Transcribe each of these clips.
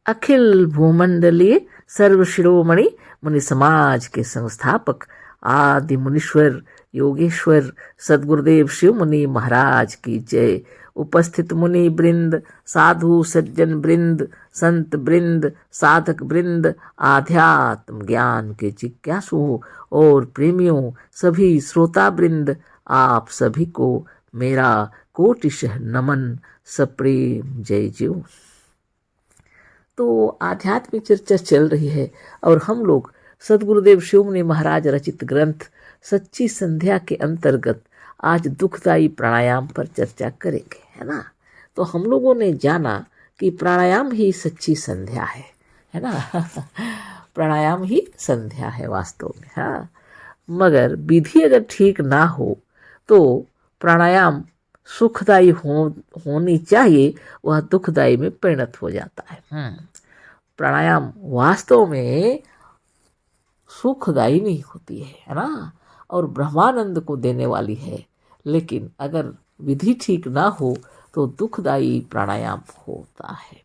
अखिल भूमंडलीय सर्वशिरोमणि मुनि समाज के संस्थापक आदि मुनीश्वर योगेश्वर सदगुरुदेव शिव मुनि महाराज की जय। उपस्थित मुनि वृंद, साधु सज्जन वृंद, संत वृंद, साधक वृंद, आध्यात्म ज्ञान के जिज्ञासुओं और प्रेमियों, सभी श्रोता वृंद, आप सभी को मेरा कोटिशः नमन, सप्रेम जय जीव। तो आध्यात्मिक चर्चा चल रही है और हम लोग सदगुरुदेव शिव मुनि महाराज रचित ग्रंथ सच्ची संध्या के अंतर्गत आज दुखदाई प्राणायाम पर चर्चा करेंगे, है ना। तो हम लोगों ने जाना कि प्राणायाम ही सच्ची संध्या है ना। प्राणायाम ही संध्या है वास्तव में, हाँ। मगर विधि अगर ठीक ना हो तो प्राणायाम सुखदायी होनी चाहिए, वह दुखदायी में परिणत हो जाता है। प्राणायाम वास्तव में सुखदायी नहीं होती है ना, और ब्रह्मानंद को देने वाली है। लेकिन अगर विधि ठीक ना हो तो दुखदायी प्राणायाम होता है।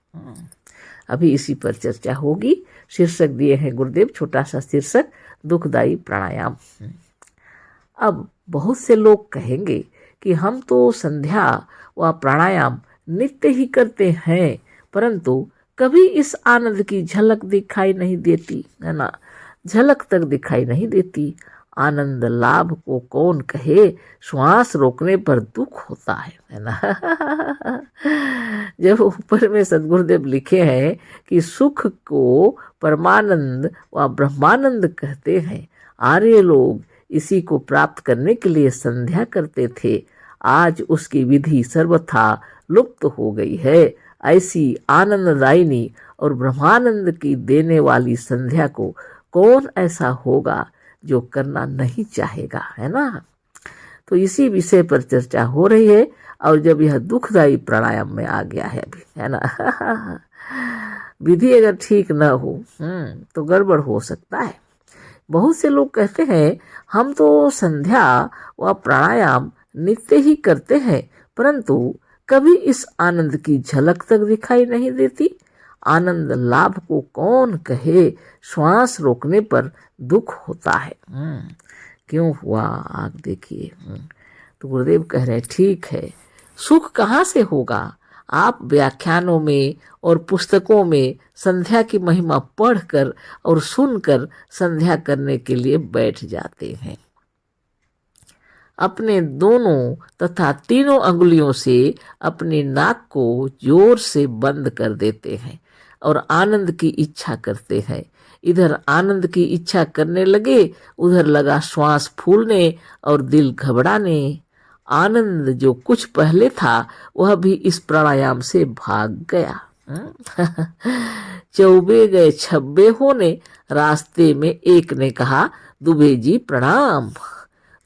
अभी इसी पर चर्चा होगी। शीर्षक दिए हैं गुरुदेव, छोटा सा शीर्षक, दुखदायी प्राणायाम। अब बहुत से लोग कहेंगे कि हम तो संध्या व प्राणायाम नित्य ही करते हैं, परंतु कभी इस आनंद की झलक दिखाई नहीं देती, है ना। झलक तक दिखाई नहीं देती। आनंद लाभ को कौन कहे, श्वास रोकने पर दुख होता है ना। जब ऊपर में सदगुरुदेव लिखे हैं कि सुख को परमानंद व ब्रह्मानंद कहते हैं, आर्य लोग इसी को प्राप्त करने के लिए संध्या करते थे। आज उसकी विधि सर्वथा लुप्त हो गई है। ऐसी आनंददायिनी और ब्रह्मानंद की देने वाली संध्या को कौन ऐसा होगा जो करना नहीं चाहेगा, है ना। तो इसी विषय पर चर्चा हो रही है। और जब यह दुखदायी प्राणायाम में आ गया है अभी, है ना। विधि अगर ठीक न हो तो गड़बड़ हो सकता है। बहुत से लोग कहते हैं हम तो संध्या व प्राणायाम नित्य ही करते हैं, परंतु कभी इस आनंद की झलक तक दिखाई नहीं देती। आनंद लाभ को कौन कहे, श्वास रोकने पर दुख होता है। क्यों हुआ आप देखिए। तो गुरुदेव कह रहे ठीक है, सुख कहाँ से होगा। आप व्याख्यानों में और पुस्तकों में संध्या की महिमा पढ़कर और सुनकर संध्या करने के लिए बैठ जाते हैं। अपने दोनों तथा तीनों अंगुलियों से अपनी नाक को जोर से बंद कर देते हैं और आनंद की इच्छा करते हैं। इधर आनंद की इच्छा करने लगे, उधर लगा श्वास फूलने और दिल घबराने। आनंद जो कुछ पहले था वह भी इस प्राणायाम से भाग गया। चौबे गए छब्बे होने, रास्ते में एक ने कहा दुबे जी प्रणाम।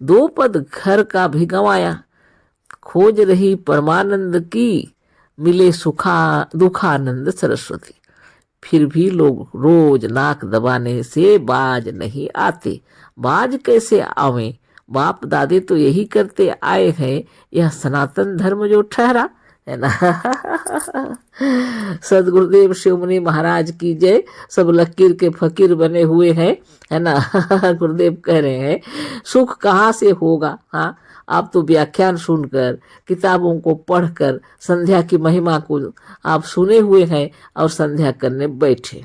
दो पद घर का भी गंवाया, खोज रही परमानंद की, मिले दुखानंद सरस्वती। फिर भी लोग रोज नाक दबाने से बाज नहीं आते। बाज कैसे आवे, बाप दादे तो यही करते आए हैं, यह सनातन धर्म जो ठहरा, है ना। सदगुरुदेव शिव मुनि महाराज की जय। सब लकीर के फकीर बने हुए हैं, है ना। गुरुदेव कह रहे हैं सुख कहाँ से होगा। हाँ, आप तो व्याख्यान सुनकर, किताबों को पढ़कर संध्या की महिमा को आप सुने हुए हैं और संध्या करने बैठे।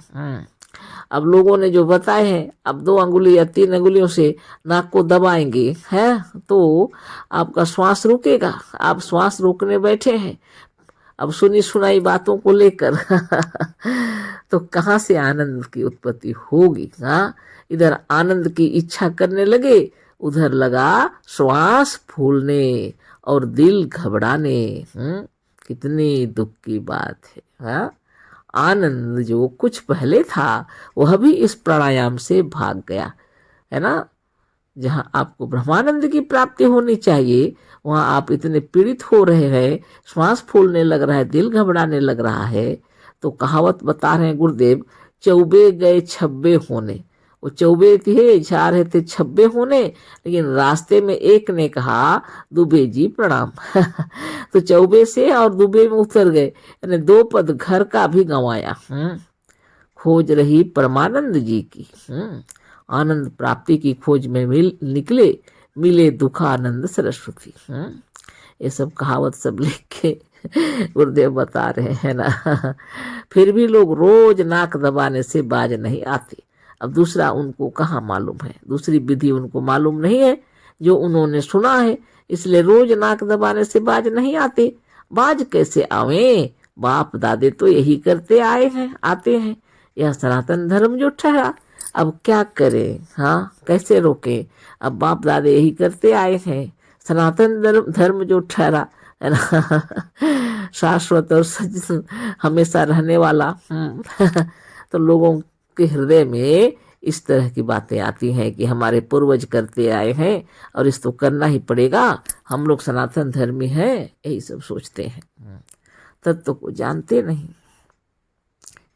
अब लोगों ने जो बताए हैं, अब 2 अंगुली या 3 अंगुलियों से नाक को दबाएंगे हैं तो आपका श्वास रुकेगा। आप श्वास रोकने बैठे हैं अब सुनी सुनाई बातों को लेकर। तो कहाँ से आनंद की उत्पत्ति होगी। हाँ, इधर आनंद की इच्छा करने लगे, उधर लगा श्वास फूलने और दिल घबराने। कितनी दुख की बात है। हाँ, आनंद जो कुछ पहले था वह भी इस प्राणायाम से भाग गया, है ना। जहाँ आपको ब्रह्मानंद की प्राप्ति होनी चाहिए वहाँ आप इतने पीड़ित हो रहे हैं, श्वास फूलने लग रहा है, दिल घबराने लग रहा है। तो कहावत बता रहे हैं गुरुदेव, चौबे गए छब्बे होने। वो चौबे थे, जा रहे थे छब्बे होने, लेकिन रास्ते में एक ने कहा दुबे जी प्रणाम। तो चौबे से और दुबे में उतर गए, यानी 2 पद घर का भी गंवाया। खोज रही परमानंद जी की। आनंद प्राप्ति की खोज में निकले, मिले दुखानंद सरस्वती। ये सब कहावत सब लिख के गुरुदेव बता रहे हैं ना। फिर भी लोग रोज नाक दबाने से बाज नहीं आते। अब दूसरा उनको कहाँ मालूम है, दूसरी विधि उनको मालूम नहीं है जो उन्होंने सुना है, इसलिए रोज नाक दबाने से बाज नहीं आते। बाज कैसे आवे, बाप दादे तो यही करते आए हैं, आते हैं। यह सनातन धर्म जो ठहरा, अब क्या करें, हाँ कैसे रोकें। अब बाप दादे यही करते आए हैं, सनातन धर्म जो ठहरा है ना, शाश्वत और सच हमेशा रहने वाला। तो लोगों के हृदय में इस तरह की बातें आती हैं कि हमारे पूर्वज करते आए हैं और इस तो करना ही पड़ेगा, हम लोग सनातन धर्मी हैं, यही सब सोचते हैं। तत्व को जानते नहीं,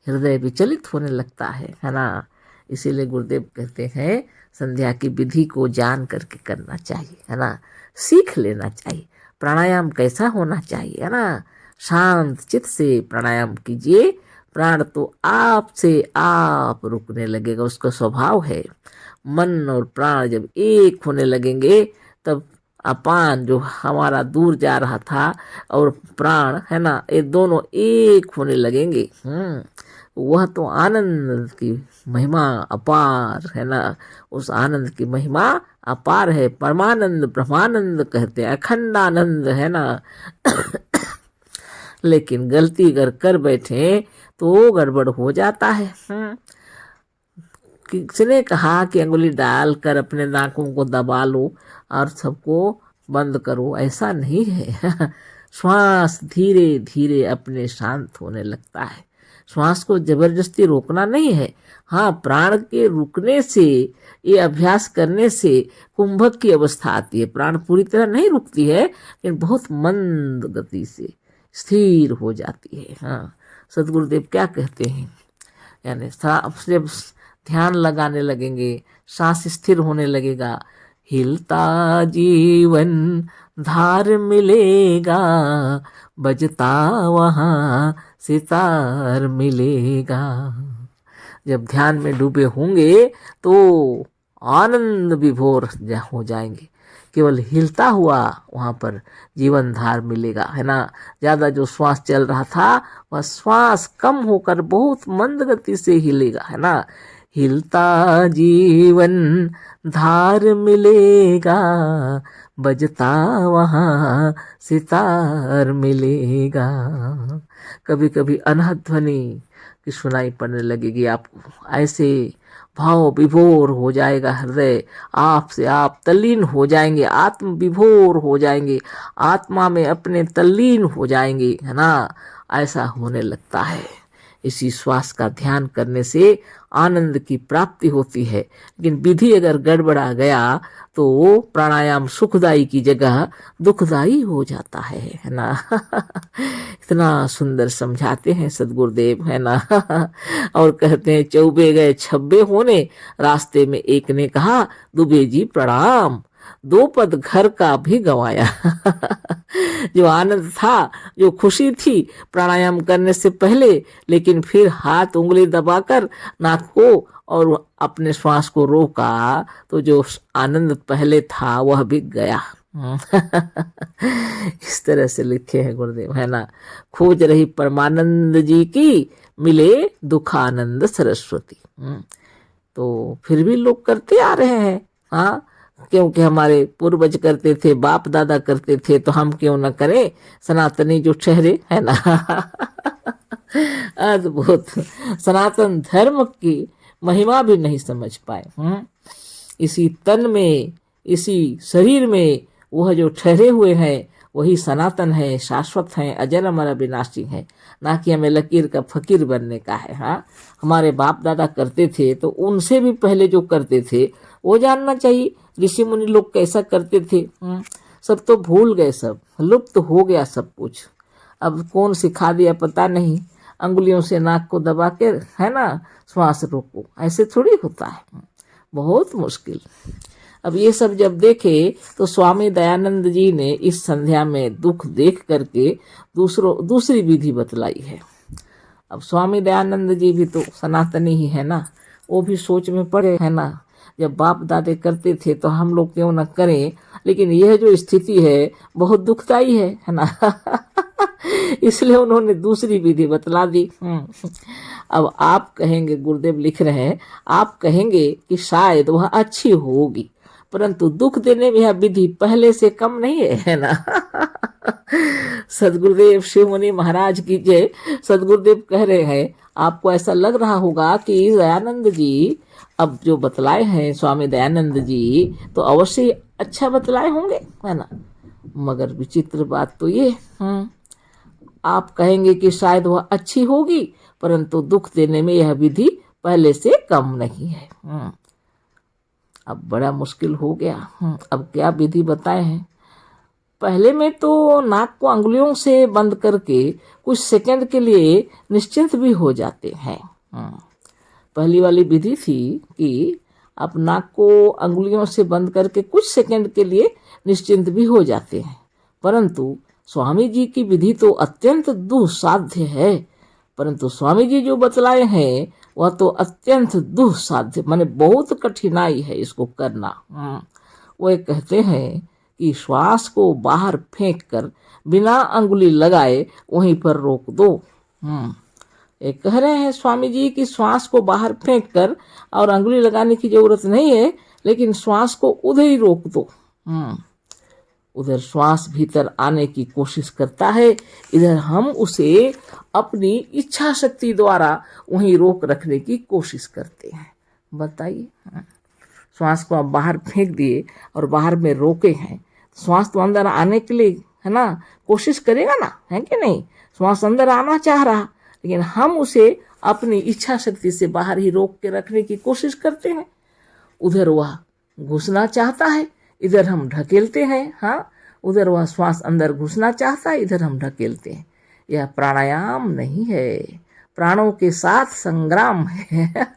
हृदय विचलित होने लगता है ना। इसीलिए गुरुदेव कहते हैं संध्या की विधि को जान करके करना चाहिए, है ना, सीख लेना चाहिए। प्राणायाम कैसा होना चाहिए, है ना, शांत चित्त से प्राणायाम कीजिए, प्राण तो आप से आप रुकने लगेगा, उसका स्वभाव है। मन और प्राण जब एक होने लगेंगे तब अपान जो हमारा दूर जा रहा था और प्राण है ना, ये दोनों एक होने लगेंगे। वह तो आनंद की महिमा अपार है ना, उस आनंद की महिमा अपार है। परमानंद ब्रह्मानंद कहते हैं, अखंड आनंद है ना। लेकिन गलती अगर कर बैठे तो गड़बड़ हो जाता है। किसने कहा कि अंगुली डाल कर अपने नाकों को दबा लो और सबको बंद करो, ऐसा नहीं है। श्वास धीरे धीरे अपने शांत होने लगता है। श्वास को जबरदस्ती रोकना नहीं है। हाँ, प्राण के रुकने से, ये अभ्यास करने से कुंभक की अवस्था आती है। प्राण पूरी तरह नहीं रुकती है, लेकिन बहुत मंद गति से स्थिर हो जाती है। हाँ, सदगुरुदेव क्या कहते हैं, यानी जब ध्यान लगाने लगेंगे, सांस स्थिर होने लगेगा, हिलता जीवन धार मिलेगा, बजता वहाँ सितार मिलेगा। जब ध्यान में डूबे होंगे तो आनंद विभोर हो जाएंगे, केवल हिलता हुआ वहाँ पर जीवन धार मिलेगा, है ना। ज़्यादा जो श्वास चल रहा था वह श्वास कम होकर बहुत मंद गति से हिलेगा, है ना। हिलता जीवन धार मिलेगा, बजता वहाँ सितार मिलेगा। कभी कभी अनहद ध्वनि की सुनाई पड़ने लगेगी आपको, ऐसे भाव विभोर हो जाएगा हृदय, आप से आप तल्लीन हो जाएंगे, आत्म विभोर हो जाएंगे, आत्मा में अपने तल्लीन हो जाएंगे, है ना। ऐसा होने लगता है। इसी श्वास का ध्यान करने से आनंद की प्राप्ति होती है। लेकिन विधि अगर गड़बड़ा गया तो वो प्राणायाम सुखदाई की जगह दुखदाई हो जाता है ना। इतना सुंदर समझाते हैं सदगुरुदेव, है ना। और कहते हैं चौबे गए छब्बे होने, रास्ते में एक ने कहा दुबे जी प्रणाम, 2 पद घर का भी गंवाया। जो आनंद था, जो खुशी थी प्राणायाम करने से पहले, लेकिन फिर हाथ उंगली दबाकर नाक को और अपने श्वास को रोका तो जो आनंद पहले था वह भी गया। इस तरह से लिखे हैं गुरुदेव, है ना। खोज रही परमानंद जी की, मिले दुखानंद सरस्वती। तो फिर भी लोग करते आ रहे हैं, हाँ, क्योंकि हमारे पूर्वज करते थे, बाप दादा करते थे, तो हम क्यों न करें, सनातनी जो ठहरे, है ना। अद्भुत, सनातन धर्म की महिमा भी नहीं समझ पाए। इसी तन में, इसी शरीर में वह जो ठहरे हुए हैं वही सनातन है, शाश्वत है, अजर अमर अविनाशी है, ना कि हमें लकीर का फकीर बनने का है। हाँ, हमारे बाप दादा करते थे तो उनसे भी पहले जो करते थे वो जानना चाहिए, ऋषि मुनि लोग कैसा करते थे। सब तो भूल गए, सब लुप्त हो गया सब कुछ। अब कौन सिखा दिया पता नहीं, अंगुलियों से नाक को दबा के, है ना, श्वास रोको, ऐसे थोड़ी होता है, बहुत मुश्किल। अब ये सब जब देखे तो स्वामी दयानंद जी ने इस संध्या में दुख देख करके दूसरी विधि बतलाई है। अब स्वामी दयानंद जी भी तो सनातनी ही है ना, वो भी सोच में पड़े है ना, जब बाप दादे करते थे तो हम लोग क्यों न करें। लेकिन यह जो स्थिति है बहुत दुखदाई है ना। इसलिए उन्होंने दूसरी विधि बतला दी। अब आप कहेंगे, गुरुदेव लिख रहे हैं, आप कहेंगे कि शायद वह अच्छी होगी, परंतु दुख देने में यह विधि पहले से कम नहीं है ना। सदगुरुदेव शिव मुनि महाराज की जय। सदगुरुदेव कह रहे हैं, आपको ऐसा लग रहा होगा कि दयानंद जी अब जो बतलाए हैं, स्वामी दयानंद जी तो अवश्य अच्छा बतलाए होंगे, है ना। मगर विचित्र बात तो ये, आप कहेंगे कि शायद वह अच्छी होगी, परंतु दुख देने में यह विधि पहले से कम नहीं है। अब बड़ा मुश्किल हो गया। अब क्या विधि बताए हैं। पहले में तो नाक को अंगुलियों से बंद करके कुछ सेकंड के लिए निश्चिंत भी हो जाते हैं। पहली वाली विधि थी कि आप नाक को अंगुलियों से बंद करके कुछ सेकंड के लिए निश्चिंत भी हो जाते हैं, परंतु स्वामी जी की विधि तो अत्यंत दुस्साध्य है। परंतु स्वामी जी जो बतलाए हैं वह तो अत्यंत दुस्साध्य, माने बहुत कठिनाई है इसको करना। वो कहते हैं कि श्वास को बाहर फेंक कर बिना अंगुली लगाए वहीं पर रोक दो। ये कह रहे हैं स्वामी जी कि श्वास को बाहर फेंक कर और अंगुली लगाने की जरूरत नहीं है, लेकिन श्वास को उधर ही रोक दो। उधर श्वास भीतर आने की कोशिश करता है, इधर हम उसे अपनी इच्छा शक्ति द्वारा वहीं रोक रखने की कोशिश करते हैं। बताइए, श्वास को आप बाहर फेंक दिए और बाहर में रोके हैं, श्वास तो अंदर आने के लिए है ना कोशिश करेगा ना, है कि नहीं। श्वास अंदर आना चाह रहा, लेकिन हम उसे अपनी इच्छा शक्ति से बाहर ही रोक के रखने की कोशिश करते हैं। उधर वह घुसना चाहता है, इधर हम ढकेलते हैं। हाँ, उधर वह श्वास अंदर घुसना चाहता है, इधर हम ढकेलते हैं। यह प्राणायाम नहीं है, प्राणों के साथ संग्राम है।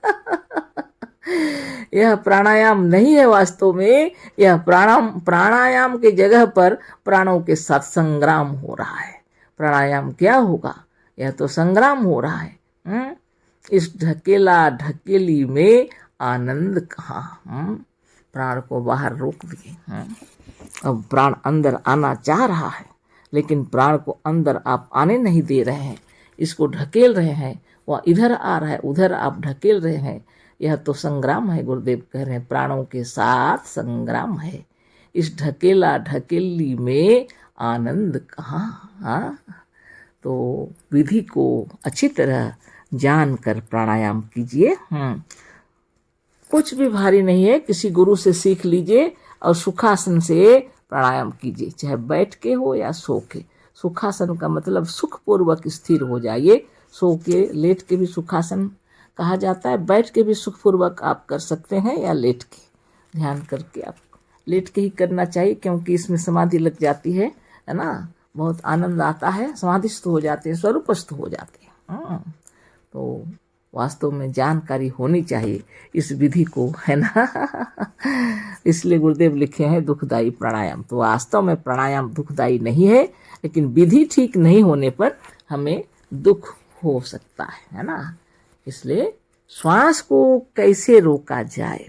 यह प्राणायाम नहीं है, वास्तव में यह प्राणायाम के जगह पर प्राणों के साथ संग्राम हो रहा है। प्राणायाम क्या होगा, यह तो संग्राम हो रहा है। इस ढकेला ढकेली में आनंद कहाँ। प्राण को बाहर रोक दिए। अब प्राण अंदर आना चाह रहा है, लेकिन प्राण को अंदर आप आने नहीं दे रहे हैं, इसको ढकेल रहे हैं। वह इधर आ रहा है, उधर आप ढकेल रहे हैं। यह तो संग्राम है। गुरुदेव कह रहे हैं प्राणों के साथ संग्राम है। इस ढकेला ढकेली में आनंद कहाँ। तो विधि को अच्छी तरह जानकर प्राणायाम कीजिए। कुछ भी भारी नहीं है, किसी गुरु से सीख लीजिए और सुखासन से प्राणायाम कीजिए, चाहे बैठ के हो या सो के। सुखासन का मतलब सुखपूर्वक स्थिर हो जाइए। सो के लेट के भी सुखासन कहा जाता है, बैठ के भी सुखपूर्वक आप कर सकते हैं या लेट के। ध्यान करके आप लेट के ही करना चाहिए, क्योंकि इसमें समाधि लग जाती है ना, बहुत आनंद आता है, समाधिस्थ हो जाते हैं, स्वरूपस्थ हो जाते हैं। तो वास्तव में जानकारी होनी चाहिए इस विधि को, है ना। इसलिए गुरुदेव लिखे हैं दुखदाई प्राणायाम। तो वास्तव में प्राणायाम दुखदाई नहीं है, लेकिन विधि ठीक नहीं होने पर हमें दुख हो सकता है ना। इसलिए श्वास को कैसे रोका जाए।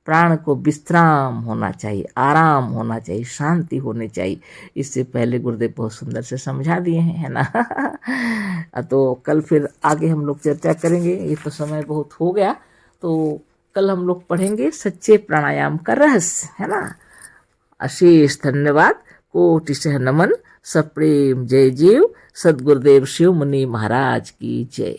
प्राण को विश्राम होना चाहिए, आराम होना चाहिए, शांति होनी चाहिए। इससे पहले गुरुदेव बहुत सुंदर से समझा दिए हैं, है ना। तो कल फिर आगे हम लोग चर्चा करेंगे। ये तो समय बहुत हो गया, तो कल हम लोग पढ़ेंगे सच्चे प्राणायाम का रहस्य, है ना। अशेष धन्यवाद, कोटिशः नमन, सप्रेम जय जीव। सद्गुरुदेव शिव मुनि महाराज की जय।